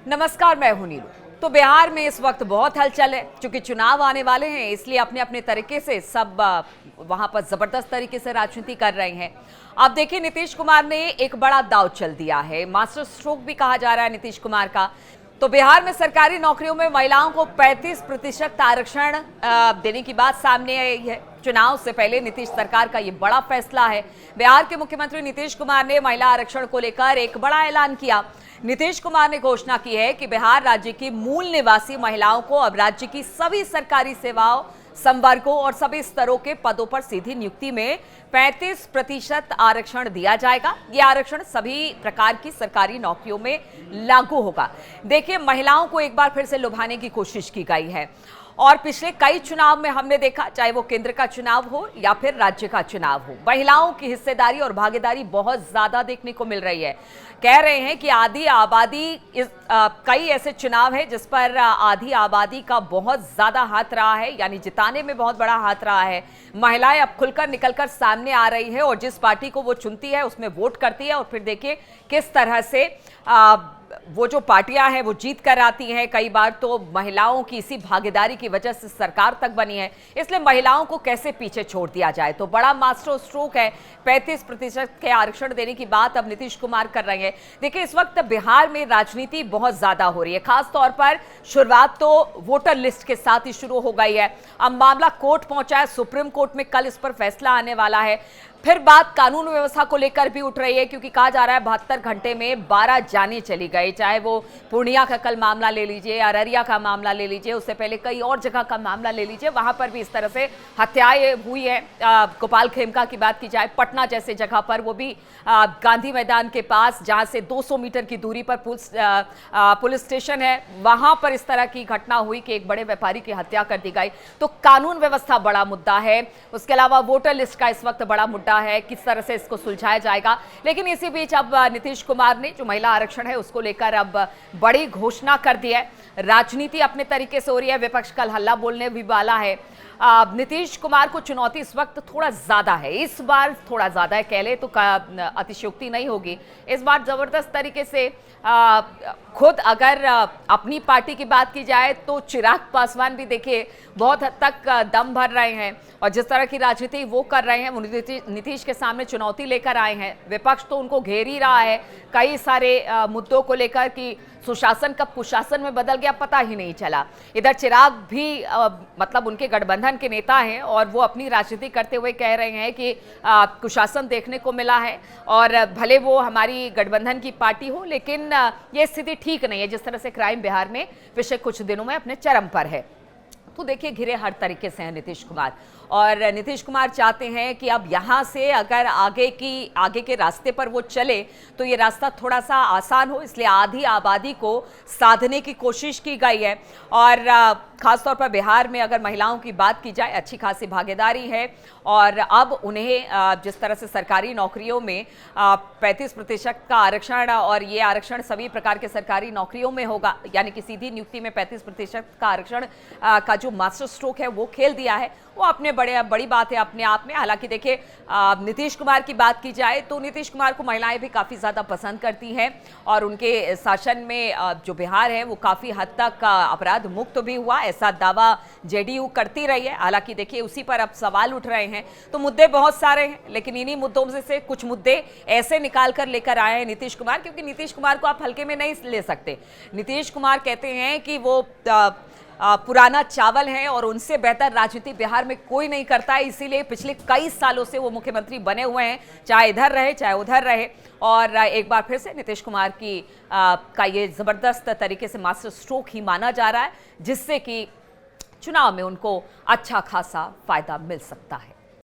नमस्कार, मैं हूं नीलू। तो बिहार में इस वक्त बहुत हलचल है क्योंकि चुनाव आने वाले हैं, इसलिए अपने अपने तरीके से सब वहां पर जबरदस्त तरीके से राजनीति कर रहे हैं। अब देखिए, नीतीश कुमार ने एक बड़ा दांव चल दिया है, मास्टर स्ट्रोक भी कहा जा रहा है नीतीश कुमार का। तो बिहार में सरकारी नौकरियों में महिलाओं को 35% आरक्षण देने की बात सामने आई है। चुनाव से पहले नीतीश सरकार का ये बड़ा फैसला है। बिहार के मुख्यमंत्री नीतीश कुमार ने महिला आरक्षण को लेकर एक बड़ा ऐलान किया। नीतीश कुमार ने घोषणा की है कि बिहार राज्य की मूल निवासी महिलाओं को अब राज्य की सभी सरकारी सेवाओं, संवर्गों और सभी स्तरों के पदों पर सीधी नियुक्ति में 35% आरक्षण दिया जाएगा। यह आरक्षण सभी प्रकार की सरकारी नौकरियों में लागू होगा। देखिए, महिलाओं को एक बार फिर से लुभाने की कोशिश की गई है और पिछले कई चुनाव में हमने देखा, चाहे वो केंद्र का चुनाव हो या फिर राज्य का चुनाव हो, महिलाओं की हिस्सेदारी और भागीदारी बहुत ज्यादा देखने को मिल रही है। कह रहे हैं कि आधी आबादी कई ऐसे चुनाव है जिस पर आधी आबादी का बहुत ज्यादा हाथ रहा है, यानी जिताने में बहुत बड़ा हाथ रहा है। महिलाएं अब खुलकर निकलकर सामने आ रही है और जिस पार्टी को वो चुनती है उसमें वोट करती है और फिर देखिए किस तरह से वो जो पार्टियां हैं वो जीत कर आती हैं। कई बार तो महिलाओं की इसी भागीदारी की वजह से सरकार तक बनी है। इसलिए महिलाओं को कैसे पीछे छोड़ दिया जाए, तो बड़ा मास्टर स्ट्रोक है। 35% के आरक्षण देने की बात अब नीतीश कुमार कर रहे हैं। देखिए, इस वक्त बिहार में राजनीति बहुत ज्यादा हो रही है। खास तौर पर शुरुआत तो वोटर लिस्ट के साथ ही शुरू हो गई है। अब मामला कोर्ट पहुंचा है, सुप्रीम कोर्ट में कल इस पर फैसला आने वाला है। फिर बात कानून व्यवस्था को लेकर भी उठ रही है क्योंकि कहा जा रहा है 72 घंटे में 12 जानें चली गई। चाहे वो पूर्णिया का कल मामला ले लीजिए, अररिया का मामला ले लीजिए, उससे पहले कई और जगह का मामला ले लीजिए, वहां पर भी इस तरह से हत्याएं हुई है। गोपाल खेमका की बात की जाए, पटना जैसे जगह पर, वो भी गांधी मैदान के पास जहां से 200 मीटर की दूरी पर पुलिस स्टेशन है, वहां पर इस तरह की घटना हुई कि एक बड़े व्यापारी की हत्या कर दी गई। तो कानून व्यवस्था बड़ा मुद्दा है। उसके अलावा वोटर लिस्ट का इस वक्त बड़ा मुद्दा है, किस तरह से इसको सुलझाया जाएगा। लेकिन इसी बीच अब नीतीश कुमार ने जो महिला आरक्षण है उसको लेकर अब बड़ी घोषणा कर दी है। राजनीति अपने तरीके से हो रही है, विपक्ष कल हल्ला बोलने भी वाला है। नीतीश कुमार को चुनौती इस वक्त थोड़ा ज्यादा है, इस बार थोड़ा ज्यादा है, कह ले तो अतिशयोक्ति नहीं होगी। इस बार जबरदस्त तरीके से खुद अगर अपनी पार्टी की बात की जाए तो चिराग पासवान भी देखिए बहुत हद तक दम भर रहे हैं और जिस तरह की राजनीति वो कर रहे हैं, वो नीतीश के सामने चुनौती लेकर आए हैं। विपक्ष तो उनको घेर ही रहा है कई सारे मुद्दों को लेकर कि सुशासन कब कुशासन में बदल गया पता ही नहीं चला। इधर चिराग भी मतलब उनके गठबंधन के नेता हैं और वो अपनी राजनीति करते हुए कह रहे हैं कि कुशासन देखने को मिला है और भले वो हमारी गठबंधन की पार्टी हो, लेकिन ये स्थिति ठीक नहीं है जिस तरह से क्राइम बिहार में पिछले कुछ दिनों में अपने चरम पर है। तो देखिए, घिरे हर तरीके से हैं नीतीश कुमार और नीतीश कुमार चाहते हैं कि अब यहाँ से अगर आगे के रास्ते पर वो चले तो ये रास्ता थोड़ा सा आसान हो, इसलिए आधी आबादी को साधने की कोशिश की गई है। और खासतौर पर बिहार में अगर महिलाओं की बात की जाए, अच्छी खासी भागीदारी है और अब उन्हें जिस तरह से सरकारी नौकरियों में 35% का आरक्षण, और ये आरक्षण सभी प्रकार के सरकारी नौकरियों में होगा, यानी कि सीधी नियुक्ति में 35% का आरक्षण का जो मास्टर स्ट्रोक है वो खेल दिया है, वो अपने बड़ी बात है अपने आप में। हालांकि देखिए, नीतीश कुमार की बात की जाए तो नीतीश कुमार को महिलाएं भी काफ़ी ज़्यादा पसंद करती हैं और उनके शासन में जो बिहार है वो काफ़ी हद तक अपराध मुक्त भी हुआ, ऐसा दावा जेडीयू करती रही है। हालांकि देखिए, उसी पर अब सवाल उठ रहे हैं। तो मुद्दे बहुत सारे हैं, लेकिन इन्हीं मुद्दों में से कुछ मुद्दे ऐसे निकाल कर लेकर आए हैं नीतीश कुमार, क्योंकि नीतीश कुमार को आप हल्के में नहीं ले सकते। नीतीश कुमार कहते हैं कि वो पुराना चावल है और उनसे बेहतर राजनीति बिहार में कोई नहीं करता है, इसीलिए पिछले कई सालों से वो मुख्यमंत्री बने हुए हैं, चाहे इधर रहे चाहे उधर रहे। और एक बार फिर से नीतीश कुमार का ये जबरदस्त तरीके से मास्टर स्ट्रोक ही माना जा रहा है, जिससे कि चुनाव में उनको अच्छा खासा फायदा मिल सकता है।